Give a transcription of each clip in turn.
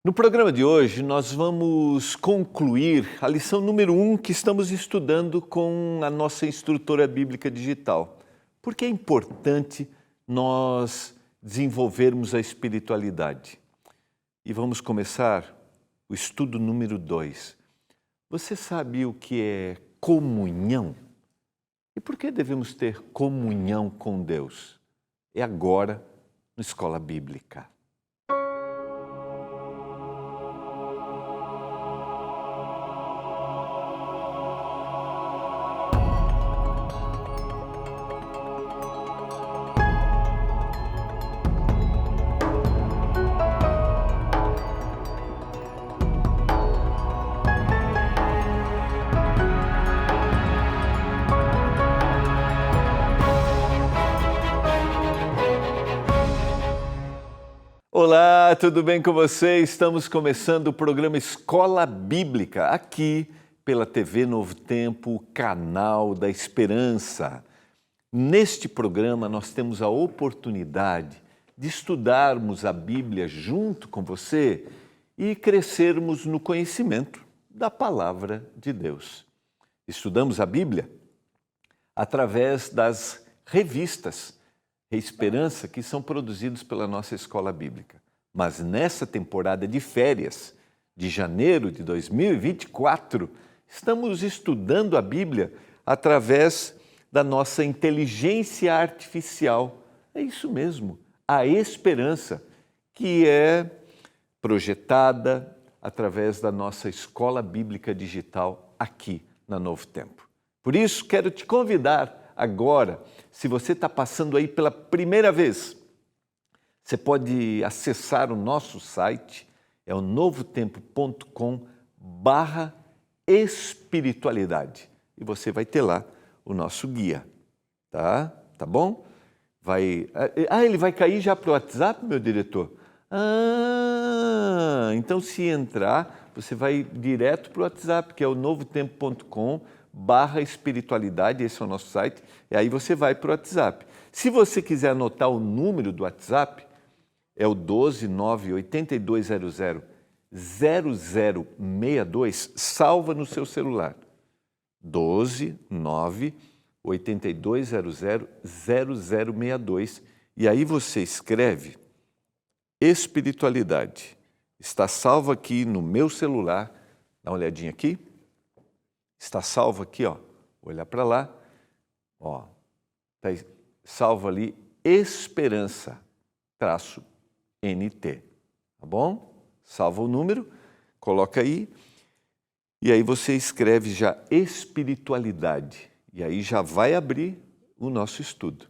No programa de hoje, nós vamos concluir a lição número 1 que estamos estudando com a nossa instrutora bíblica digital. Porque é importante nós desenvolvermos a espiritualidade. E vamos começar o estudo número 2. Você sabe o que é comunhão? E por que devemos ter comunhão com Deus? É agora, na Escola Bíblica. Olá, tudo bem com você? Estamos começando o programa Escola Bíblica, aqui pela TV Novo Tempo, canal da Esperança. Neste programa, nós temos a oportunidade de estudarmos a Bíblia junto com você e crescermos no conhecimento da Palavra de Deus. Estudamos a Bíblia através das revistas Esperança, que são produzidos pela nossa Escola Bíblica. Mas nessa temporada de férias, de janeiro de 2024, estamos estudando a Bíblia através da nossa inteligência artificial. É isso mesmo, a Esperança, que é projetada através da nossa Escola Bíblica Digital aqui na Novo Tempo. Por isso, quero te convidar agora, se você está passando aí pela primeira vez, você pode acessar o nosso site, é o novotempo.com/espiritualidade. E você vai ter lá o nosso guia, tá? Tá bom? Ele vai cair já para o WhatsApp, meu diretor? Então se entrar, você vai direto para o WhatsApp, que é o novotempo.com/espiritualidade, esse é o nosso site, e aí você vai para o WhatsApp. Se você quiser anotar o número do WhatsApp, é o 12982000062, salva no seu celular. 12982000062, e aí você escreve espiritualidade. Está salvo aqui no meu celular, dá uma olhadinha aqui. Está salvo aqui, ó. Vou olhar para lá, ó. Está salvo ali, Esperança-NT, tá bom? Salva o número, coloca aí, e aí você escreve já espiritualidade, e aí já vai abrir o nosso estudo.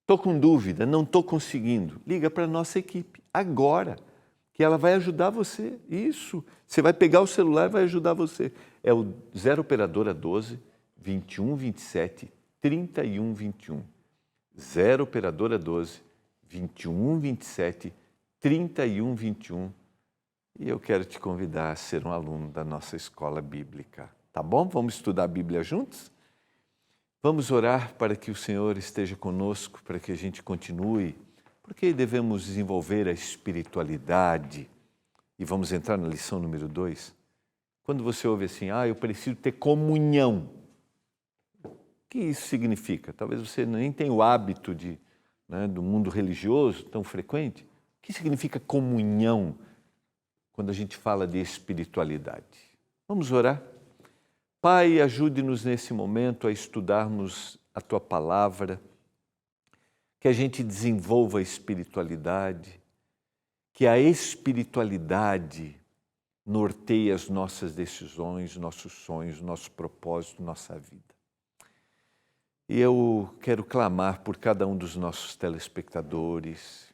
Estou com dúvida, não estou conseguindo, liga para a nossa equipe, agora, que ela vai ajudar você, isso, você vai pegar o celular e vai ajudar você. É o 0 operadora 12 21 27 31 21. 0 operadora 12 21 27 31 21. E eu quero te convidar a ser um aluno da nossa escola bíblica. Tá bom? Vamos estudar a Bíblia juntos? Vamos orar para que o Senhor esteja conosco, para que a gente continue, porque devemos desenvolver a espiritualidade. E vamos entrar na lição número 2. Quando você ouve assim, eu preciso ter comunhão. O que isso significa? Talvez você nem tenha o hábito do mundo religioso tão frequente. O que significa comunhão quando a gente fala de espiritualidade? Vamos orar? Pai, ajude-nos nesse momento a estudarmos a Tua Palavra, que a gente desenvolva a espiritualidade, que a espiritualidade norteie as nossas decisões, nossos sonhos, nosso propósito, nossa vida. E eu quero clamar por cada um dos nossos telespectadores,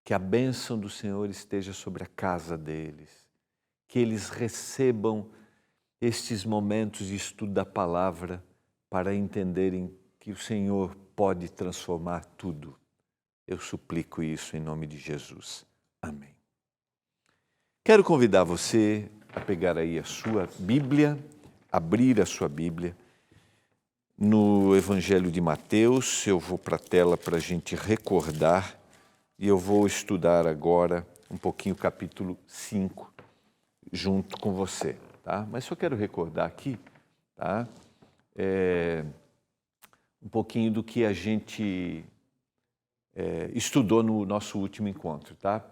que a bênção do Senhor esteja sobre a casa deles, que eles recebam estes momentos de estudo da palavra para entenderem que o Senhor pode transformar tudo. Eu suplico isso em nome de Jesus. Amém. Quero convidar você a pegar aí a sua Bíblia, abrir a sua Bíblia no Evangelho de Mateus. Eu vou para a tela para a gente recordar e eu vou estudar agora um pouquinho o capítulo 5 junto com você, tá? Mas só quero recordar aqui, tá? Um pouquinho do que a gente estudou no nosso último encontro, tá?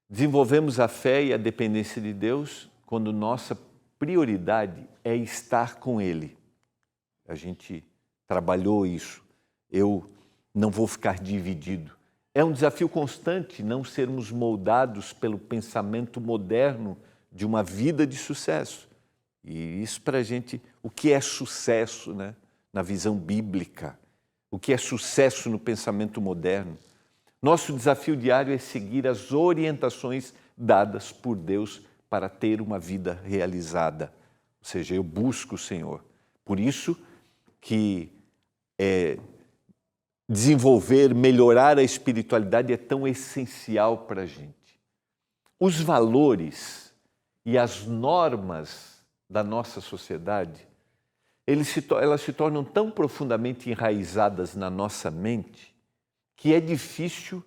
Desenvolvemos a fé e a dependência de Deus quando nossa prioridade é estar com Ele. A gente trabalhou isso. Eu não vou ficar dividido. É um desafio constante não sermos moldados pelo pensamento moderno de uma vida de sucesso. E isso para a gente, o que é sucesso, né? Na visão bíblica? O que é sucesso no pensamento moderno? Nosso desafio diário é seguir as orientações dadas por Deus para ter uma vida realizada. Ou seja, eu busco o Senhor. Por isso que desenvolver, melhorar a espiritualidade é tão essencial para a gente. Os valores e as normas da nossa sociedade, elas se tornam tão profundamente enraizadas na nossa mente que é difícil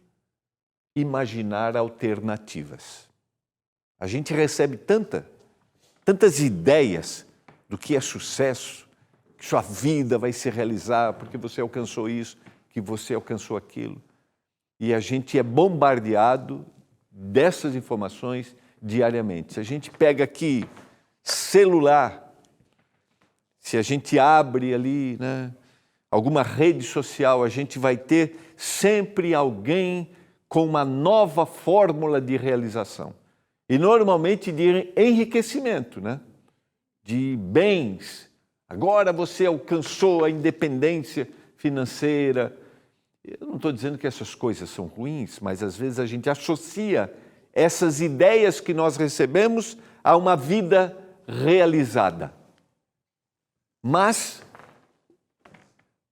imaginar alternativas. A gente recebe tantas ideias do que é sucesso, que sua vida vai se realizar porque você alcançou isso, que você alcançou aquilo. E a gente é bombardeado dessas informações diariamente. Se a gente pega aqui celular, se a gente abre ali, né, alguma rede social, a gente vai ter sempre alguém com uma nova fórmula de realização. E normalmente de enriquecimento, né? De bens. Agora você alcançou a independência financeira. Eu não estou dizendo que essas coisas são ruins, mas às vezes a gente associa essas ideias que nós recebemos a uma vida realizada. Mas,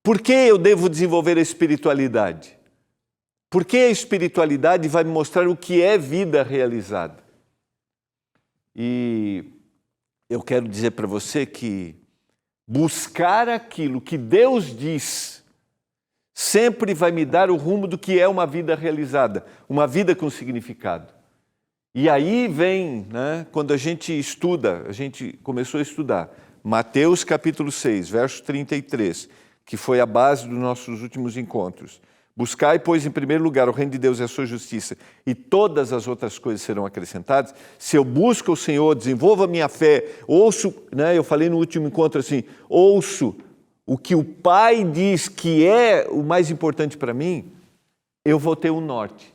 por que eu devo desenvolver a espiritualidade? Porque a espiritualidade vai me mostrar o que é vida realizada. E eu quero dizer para você que buscar aquilo que Deus diz sempre vai me dar o rumo do que é uma vida realizada, uma vida com significado. E aí vem, né, quando a gente estuda, a gente começou a estudar Mateus capítulo 6, verso 33, que foi a base dos nossos últimos encontros. Buscai, pois, em primeiro lugar o reino de Deus e a sua justiça, e todas as outras coisas serão acrescentadas. Se eu busco o Senhor, desenvolvo a minha fé, ouço, né, eu falei no último encontro assim, ouço o que o Pai diz que é o mais importante para mim, eu vou ter um norte.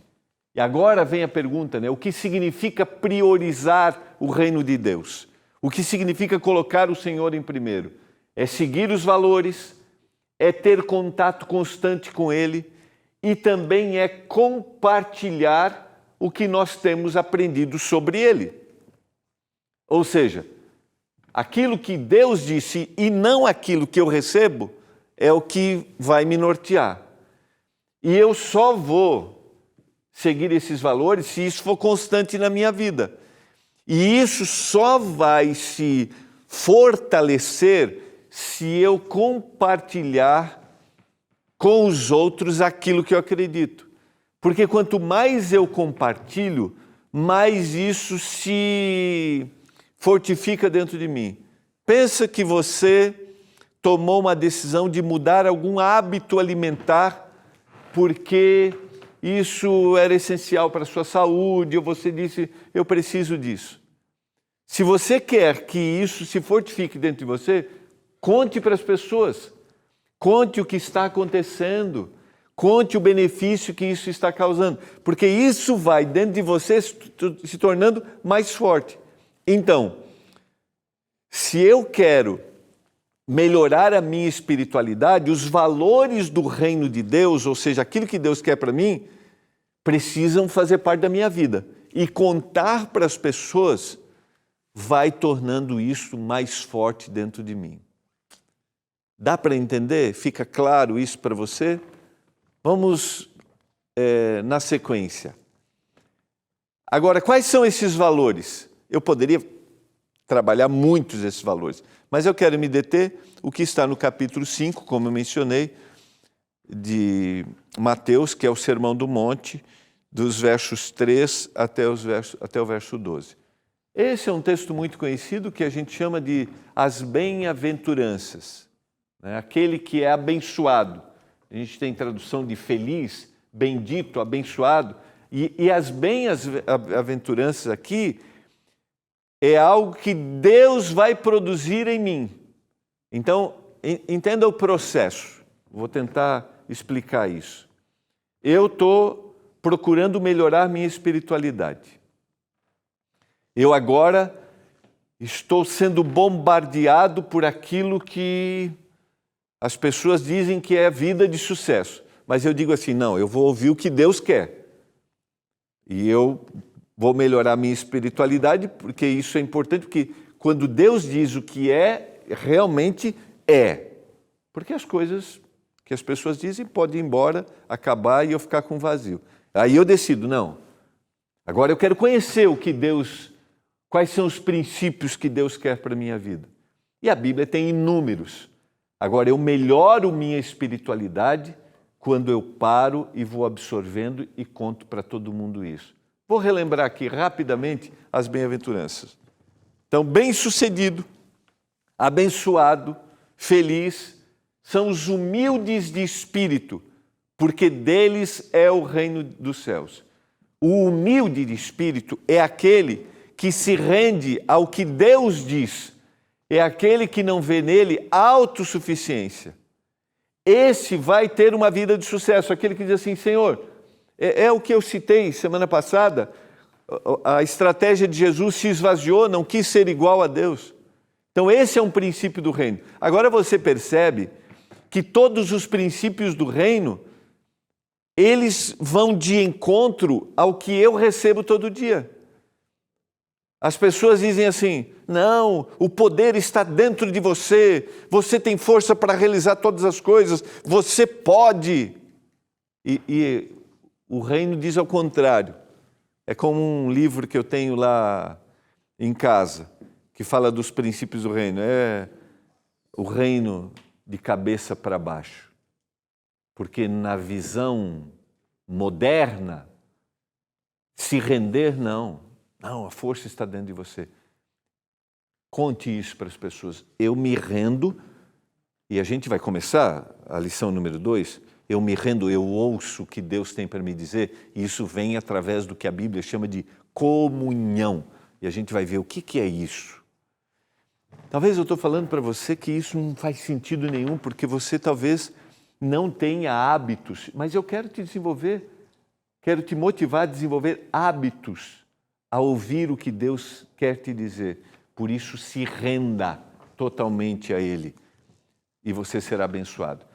E agora vem a pergunta, né, o que significa priorizar o reino de Deus? O que significa colocar o Senhor em primeiro? É seguir os valores, é ter contato constante com Ele, e também é compartilhar o que nós temos aprendido sobre Ele. Ou seja, aquilo que Deus disse e não aquilo que eu recebo é o que vai me nortear. E eu só vou seguir esses valores se isso for constante na minha vida. E isso só vai se fortalecer se eu compartilhar com os outros aquilo que eu acredito. Porque quanto mais eu compartilho, mais isso se fortifica dentro de mim. Pensa que você tomou uma decisão de mudar algum hábito alimentar porque isso era essencial para a sua saúde, ou você disse, eu preciso disso. Se você quer que isso se fortifique dentro de você, conte para as pessoas. Conte o que está acontecendo, conte o benefício que isso está causando, porque isso vai dentro de você se tornando mais forte. Então, se eu quero melhorar a minha espiritualidade, os valores do reino de Deus, ou seja, aquilo que Deus quer para mim, precisam fazer parte da minha vida. E contar para as pessoas vai tornando isso mais forte dentro de mim. Dá para entender? Fica claro isso para você? Vamos na sequência. Agora, quais são esses valores? Eu poderia trabalhar muitos desses valores, mas eu quero me deter o que está no capítulo 5, como eu mencionei, de Mateus, que é o Sermão do Monte, dos versos 3 até o verso 12. Esse é um texto muito conhecido que a gente chama de as bem-aventuranças, né? Aquele que é abençoado. A gente tem tradução de feliz, bendito, abençoado. E as bem-aventuranças aqui é algo que Deus vai produzir em mim. Então, entenda o processo. Vou tentar explicar isso. Eu estou procurando melhorar minha espiritualidade. Eu agora estou sendo bombardeado por aquilo que as pessoas dizem que é vida de sucesso. Mas eu digo assim, não, eu vou ouvir o que Deus quer. E eu vou melhorar minha espiritualidade, porque isso é importante, porque quando Deus diz o que é, realmente é. Porque as coisas que as pessoas dizem podem ir embora, acabar e eu ficar com vazio. Aí eu decido, não, agora eu quero conhecer o que Deus, quais são os princípios que Deus quer para a minha vida. E a Bíblia tem inúmeros. Agora eu melhoro minha espiritualidade quando eu paro e vou absorvendo e conto para todo mundo isso. Vou relembrar aqui rapidamente as bem-aventuranças. Então, bem-sucedido, abençoado, feliz, são os humildes de espírito, porque deles é o reino dos céus. O humilde de espírito é aquele que se rende ao que Deus diz, é aquele que não vê nele autossuficiência. Esse vai ter uma vida de sucesso, aquele que diz assim, Senhor, é o que eu citei semana passada, a estratégia de Jesus se esvaziou, não quis ser igual a Deus. Então esse é um princípio do reino. Agora você percebe que todos os princípios do reino, eles vão de encontro ao que eu recebo todo dia. As pessoas dizem assim, não, o poder está dentro de você, você tem força para realizar todas as coisas, você pode. E o reino diz ao contrário. É como um livro que eu tenho lá em casa, que fala dos princípios do reino. É o reino de cabeça para baixo. Porque na visão moderna, se render, não. Não, a força está dentro de você. Conte isso para as pessoas. Eu me rendo, e a gente vai começar a lição número 2. Eu me rendo, eu ouço o que Deus tem para me dizer, e isso vem através do que a Bíblia chama de comunhão. E a gente vai ver o que é isso. Talvez eu estou falando para você que isso não faz sentido nenhum, porque você talvez não tenha hábitos, mas eu quero te desenvolver, quero te motivar a desenvolver hábitos a ouvir o que Deus quer te dizer. Por isso, se renda totalmente a Ele e você será abençoado.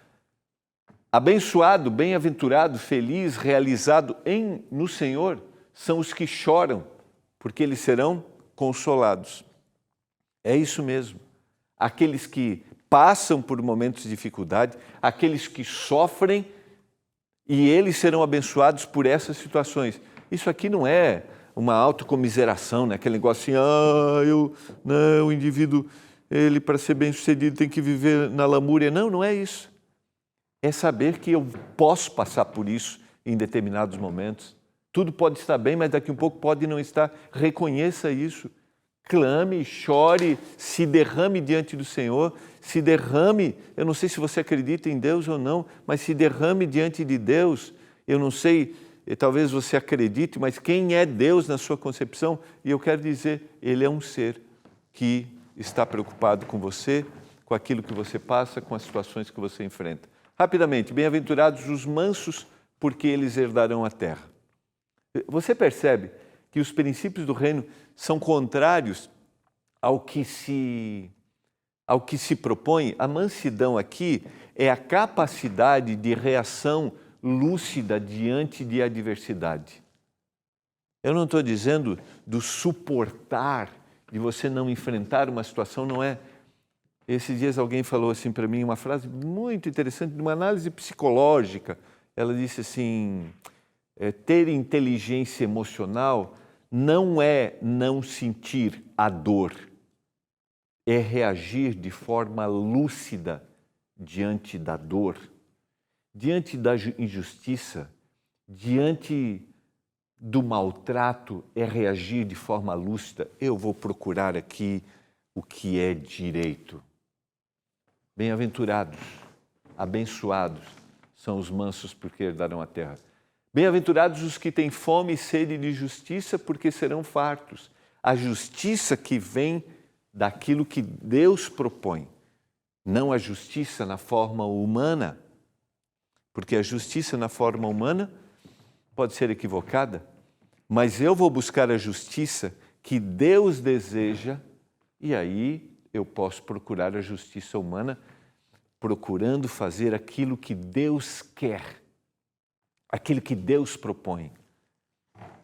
Abençoado, bem-aventurado, feliz, realizado no Senhor são os que choram, porque eles serão consolados. É isso mesmo. Aqueles que passam por momentos de dificuldade, aqueles que sofrem, e eles serão abençoados por essas situações. Isso aqui não é uma autocomiseração, né? Aquele negócio assim, o indivíduo, ele para ser bem-sucedido tem que viver na lamúria. Não, não é isso. É saber que eu posso passar por isso em determinados momentos. Tudo pode estar bem, mas daqui a um pouco pode não estar. Reconheça isso. Clame, chore, se derrame diante do Senhor, se derrame. Eu não sei se você acredita em Deus ou não, mas se derrame diante de Deus. Eu não sei, talvez você acredite, mas quem é Deus na sua concepção? E eu quero dizer, Ele é um ser que está preocupado com você, com aquilo que você passa, com as situações que você enfrenta. Rapidamente, bem-aventurados os mansos, porque eles herdarão a terra. Você percebe que os princípios do reino são contrários ao que se propõe? A mansidão aqui é a capacidade de reação lúcida diante de adversidade. Eu não estou dizendo do suportar, de você não enfrentar uma situação, não é. Esses dias alguém falou assim para mim uma frase muito interessante, de uma análise psicológica. Ela disse assim, ter inteligência emocional não é não sentir a dor, é reagir de forma lúcida diante da dor, diante da injustiça, diante do maltrato é reagir de forma lúcida. Eu vou procurar aqui o que é direito. Bem-aventurados, abençoados são os mansos, porque herdarão a terra. Bem-aventurados os que têm fome e sede de justiça, porque serão fartos. A justiça que vem daquilo que Deus propõe, não a justiça na forma humana, porque a justiça na forma humana pode ser equivocada, mas eu vou buscar a justiça que Deus deseja, e aí eu posso procurar a justiça humana, procurando fazer aquilo que Deus quer, aquilo que Deus propõe.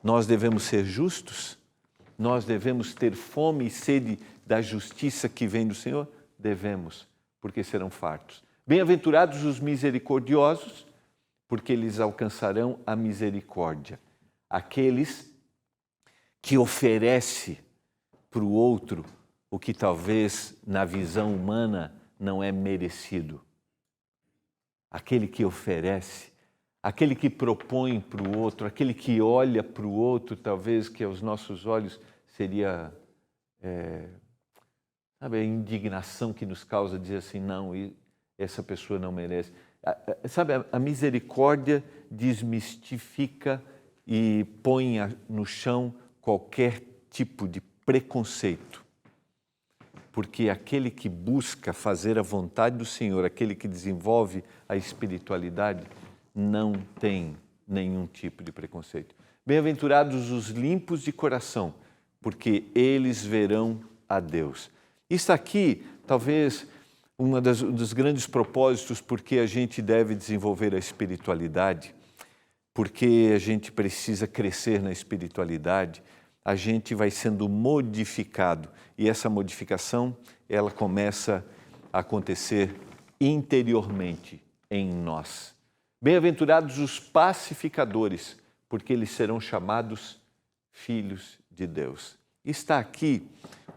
Nós devemos ser justos? Nós devemos ter fome e sede da justiça que vem do Senhor? Devemos, porque serão fartos. Bem-aventurados os misericordiosos, porque eles alcançarão a misericórdia. Aqueles que oferecem para o outro o que talvez na visão humana não é merecido. Aquele que oferece, aquele que propõe para o outro, aquele que olha para o outro, talvez que aos nossos olhos seria sabe, a indignação que nos causa dizer assim, não, essa pessoa não merece. Sabe, a misericórdia desmistifica e põe no chão qualquer tipo de preconceito. Porque aquele que busca fazer a vontade do Senhor, aquele que desenvolve a espiritualidade, não tem nenhum tipo de preconceito. Bem-aventurados os limpos de coração, porque eles verão a Deus. Isso aqui, talvez, um dos grandes propósitos porque a gente deve desenvolver a espiritualidade, porque a gente precisa crescer na espiritualidade, a gente vai sendo modificado e essa modificação, ela começa a acontecer interiormente em nós. Bem-aventurados os pacificadores, porque eles serão chamados filhos de Deus. Está aqui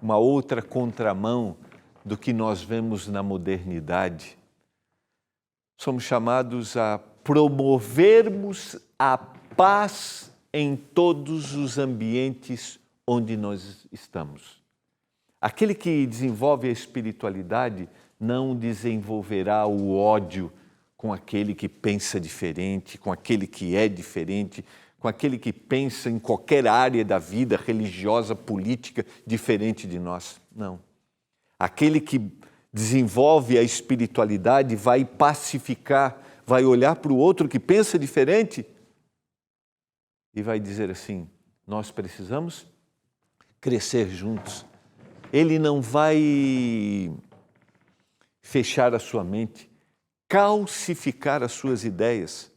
uma outra contramão do que nós vemos na modernidade. Somos chamados a promovermos a paz em todos os ambientes onde nós estamos. Aquele que desenvolve a espiritualidade não desenvolverá o ódio com aquele que pensa diferente, com aquele que é diferente, com aquele que pensa em qualquer área da vida religiosa, política, diferente de nós. Não. Aquele que desenvolve a espiritualidade vai pacificar, vai olhar para o outro que pensa diferente e vai dizer assim, nós precisamos crescer juntos. Ele não vai fechar a sua mente, calcificar as suas ideias,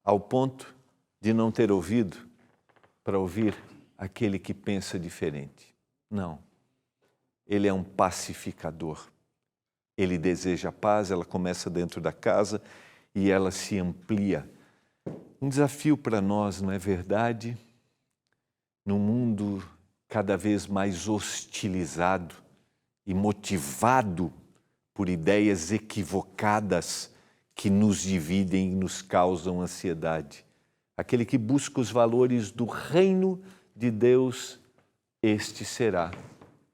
ao ponto de não ter ouvido para ouvir aquele que pensa diferente. Não. Ele é um pacificador. Ele deseja a paz, ela começa dentro da casa e ela se amplia. Um desafio para nós, não é verdade? Num mundo cada vez mais hostilizado e motivado por ideias equivocadas que nos dividem e nos causam ansiedade. Aquele que busca os valores do reino de Deus, este será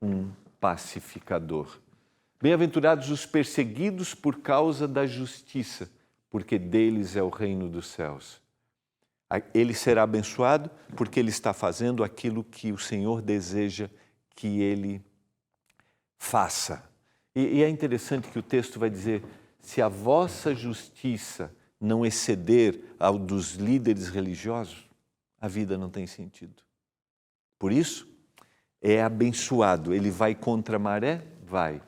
um pacificador. Bem-aventurados os perseguidos por causa da justiça, porque deles é o reino dos céus. Ele será abençoado porque ele está fazendo aquilo que o Senhor deseja que ele faça. E é interessante que o texto vai dizer, se a vossa justiça não exceder ao dos líderes religiosos, a vida não tem sentido. Por isso, é abençoado. Ele vai contra a maré? Vai.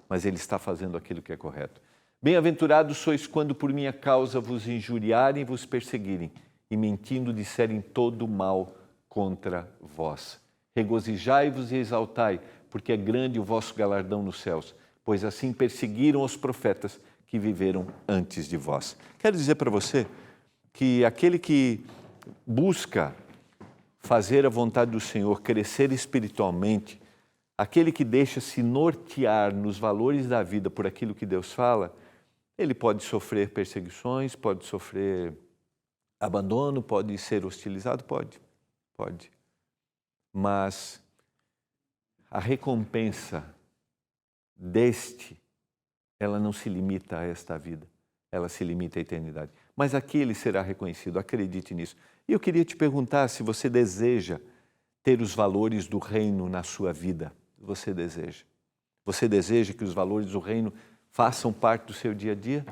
Mas ele está fazendo aquilo que é correto. Bem-aventurados sois quando por minha causa vos injuriarem e vos perseguirem, e mentindo disserem todo mal contra vós. Regozijai-vos e exaltai, porque é grande o vosso galardão nos céus, pois assim perseguiram os profetas que viveram antes de vós. Quero dizer para você que aquele que busca fazer a vontade do Senhor, crescer espiritualmente, aquele que deixa-se nortear nos valores da vida por aquilo que Deus fala, ele pode sofrer perseguições, pode sofrer Abandono pode ser hostilizado? Pode. Mas a recompensa ela não se limita a esta vida, ela se limita à eternidade. Mas aqui ele será reconhecido, acredite nisso. E eu queria te perguntar se você deseja ter os valores do reino na sua vida. Você deseja? Você deseja que os valores do reino façam parte do seu dia a dia?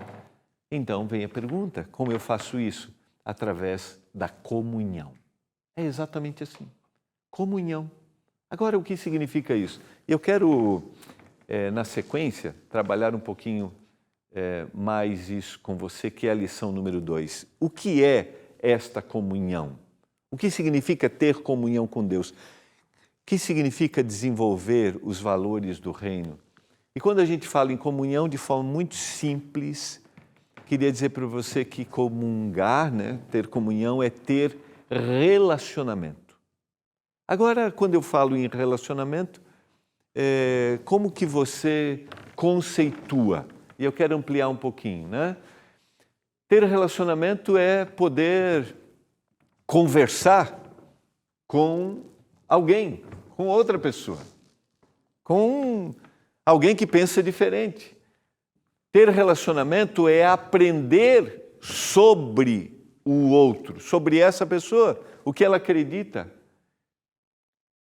Então vem a pergunta, como eu faço isso? Através da comunhão. É exatamente assim, comunhão. Agora, o que significa isso? Eu quero, na sequência, trabalhar um pouquinho mais isso com você, que é a lição número 2. O que é esta comunhão? O que significa ter comunhão com Deus? O que significa desenvolver os valores do reino? E quando a gente fala em comunhão de forma muito simples, queria dizer para você que comungar, ter comunhão, é ter relacionamento. Agora, quando eu falo em relacionamento, como que você conceitua? E eu quero ampliar um pouquinho, Ter relacionamento é poder conversar com alguém, com outra pessoa, com alguém que pensa diferente. Ter relacionamento é aprender sobre o outro, sobre essa pessoa, o que ela acredita.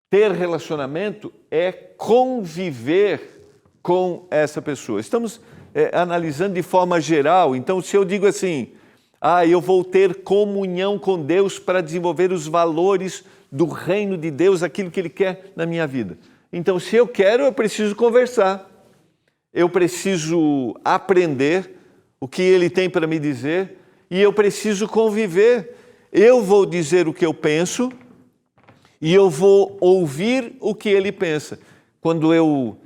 Ter relacionamento é conviver com essa pessoa. Estamos analisando de forma geral. Então, se eu digo assim, eu vou ter comunhão com Deus para desenvolver os valores do reino de Deus, aquilo que Ele quer na minha vida. Então, se eu quero, eu preciso conversar. Eu preciso aprender o que Ele tem para me dizer e eu preciso conviver. Eu vou dizer o que eu penso e eu vou ouvir o que Ele pensa. Quando eu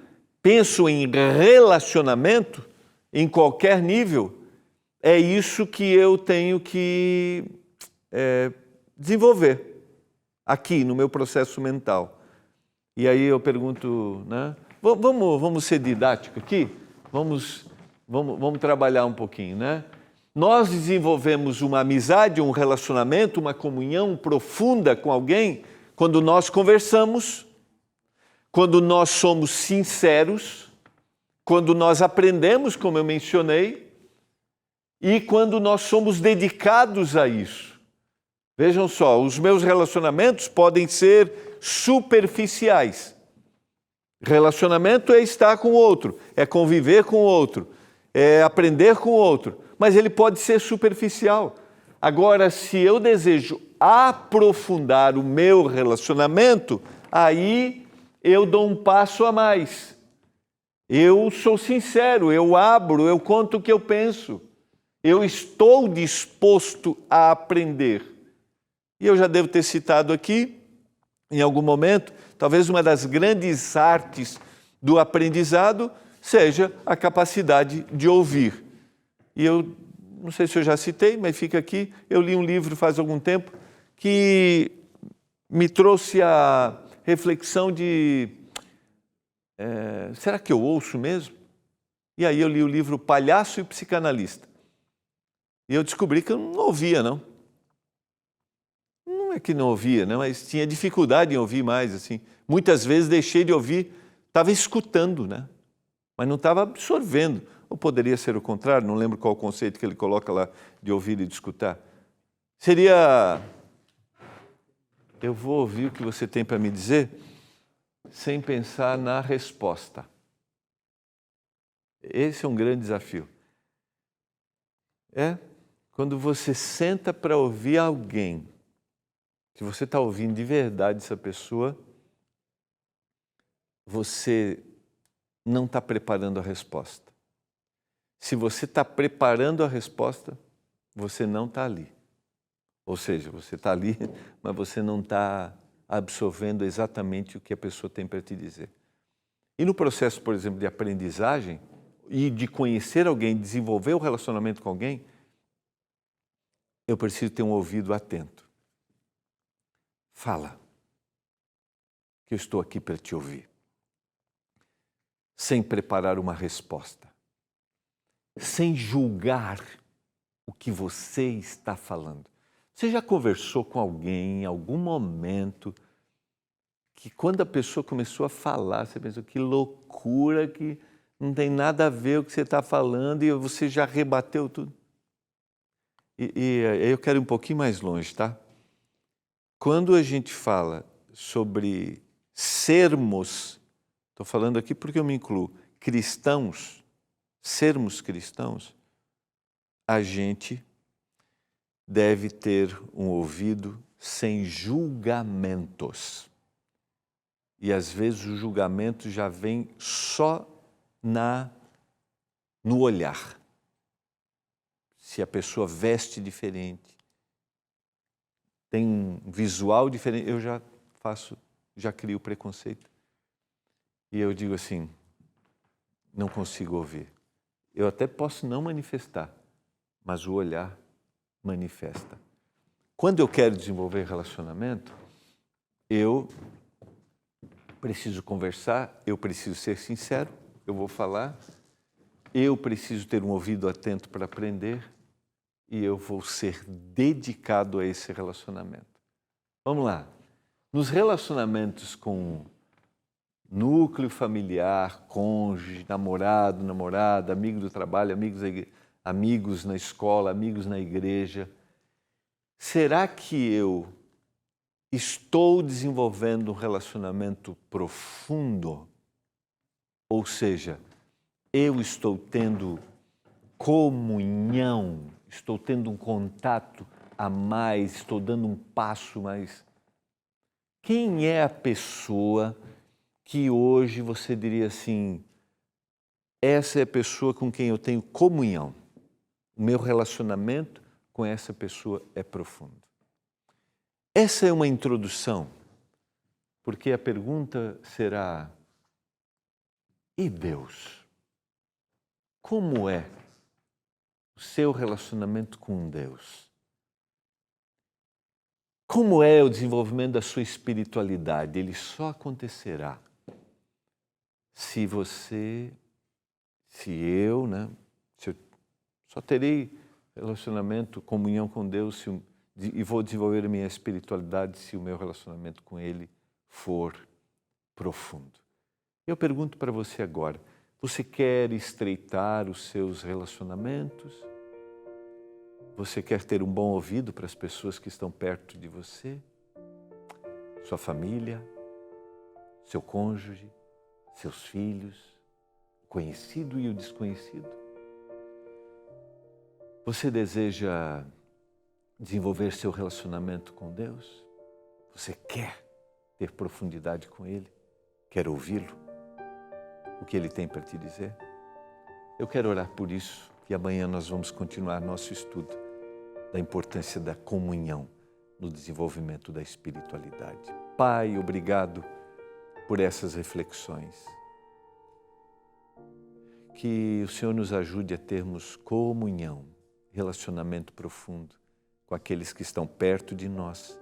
penso em relacionamento, em qualquer nível, é isso que eu tenho que desenvolver aqui no meu processo mental. E aí eu pergunto, vamos ser didático aqui? Vamos trabalhar um pouquinho, Nós desenvolvemos uma amizade, um relacionamento, uma comunhão profunda com alguém quando nós conversamos, quando nós somos sinceros, quando nós aprendemos, como eu mencionei, e quando nós somos dedicados a isso. Vejam só, os meus relacionamentos podem ser superficiais. Relacionamento é estar com o outro, é conviver com o outro, é aprender com o outro, mas ele pode ser superficial. Agora, se eu desejo aprofundar o meu relacionamento, aí eu dou um passo a mais. Eu sou sincero, eu abro, eu conto o que eu penso. Eu estou disposto a aprender. E eu já devo ter citado aqui, em algum momento, talvez uma das grandes artes do aprendizado seja a capacidade de ouvir. E eu não sei se eu já citei, mas fica aqui, eu li um livro faz algum tempo que me trouxe a reflexão de será que eu ouço mesmo? E aí eu li o livro Palhaço e Psicanalista. E eu descobri que eu não ouvia, não. Não é que não ouvia, mas tinha dificuldade em ouvir mais, assim. Muitas vezes deixei de ouvir, estava escutando, mas não estava absorvendo. Ou poderia ser o contrário, não lembro qual o conceito que ele coloca lá de ouvir e de escutar. Seria, eu vou ouvir o que você tem para me dizer, sem pensar na resposta. Esse é um grande desafio. Quando você senta para ouvir alguém, se você está ouvindo de verdade essa pessoa, você não está preparando a resposta. Se você está preparando a resposta, você não está ali. Ou seja, você está ali, mas você não está absorvendo exatamente o que a pessoa tem para te dizer. E no processo, por exemplo, de aprendizagem e de conhecer alguém, desenvolver o relacionamento com alguém, eu preciso ter um ouvido atento. Fala, que eu estou aqui para te ouvir. Sem preparar uma resposta. Sem julgar o que você está falando. Você já conversou com alguém em algum momento que quando a pessoa começou a falar, você pensou que loucura, que não tem nada a ver o que você está falando e você já rebateu tudo? E eu quero ir um pouquinho mais longe, tá? Quando a gente fala sobre sermos, estou falando aqui porque eu me incluo, cristãos, sermos cristãos, a gente deve ter um ouvido sem julgamentos. E às vezes o julgamento já vem só no olhar. Se a pessoa veste diferente, tem um visual diferente, eu já crio preconceito. E eu digo assim, não consigo ouvir. Eu até posso não manifestar, mas o olhar manifesta. Quando eu quero desenvolver relacionamento, eu preciso conversar, eu preciso ser sincero, eu vou falar, eu preciso ter um ouvido atento para aprender e eu vou ser dedicado a esse relacionamento. Vamos lá. Nos relacionamentos com núcleo familiar, cônjuge, namorado, namorada, amigo do trabalho, amigos na escola, amigos na igreja, será que eu estou desenvolvendo um relacionamento profundo? Ou seja, eu estou tendo comunhão, estou tendo um contato a mais, estou dando um passo mais. Quem é a pessoa que hoje você diria assim, essa é a pessoa com quem eu tenho comunhão? O meu relacionamento com essa pessoa é profundo. Essa é uma introdução, porque a pergunta será: e Deus? Como é o seu relacionamento com Deus? Como é o desenvolvimento da sua espiritualidade? Ele só acontecerá se eu só terei relacionamento, comunhão com Deus e vou desenvolver a minha espiritualidade se o meu relacionamento com Ele for profundo. Eu pergunto para você agora, você quer estreitar os seus relacionamentos? Você quer ter um bom ouvido para as pessoas que estão perto de você? Sua família, seu cônjuge, seus filhos, o conhecido e o desconhecido? Você deseja desenvolver seu relacionamento com Deus? Você quer ter profundidade com Ele? Quer ouvi-lo? O que Ele tem para te dizer? Eu quero orar por isso e amanhã nós vamos continuar nosso estudo da importância da comunhão no desenvolvimento da espiritualidade. Pai, obrigado por essas reflexões. Que o Senhor nos ajude a termos comunhão, relacionamento profundo com aqueles que estão perto de nós.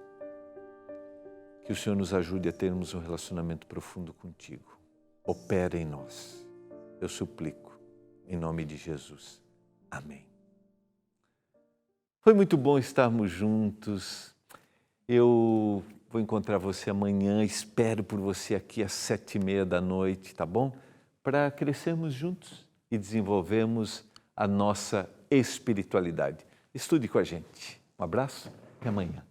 Que o Senhor nos ajude a termos um relacionamento profundo contigo. Opera em nós. Eu suplico, em nome de Jesus. Amém. Foi muito bom estarmos juntos. Eu vou encontrar você amanhã. Espero por você aqui às 7h30 da noite, tá bom? Para crescermos juntos e desenvolvermos a nossa espiritualidade. Estude com a gente. Um abraço e amanhã.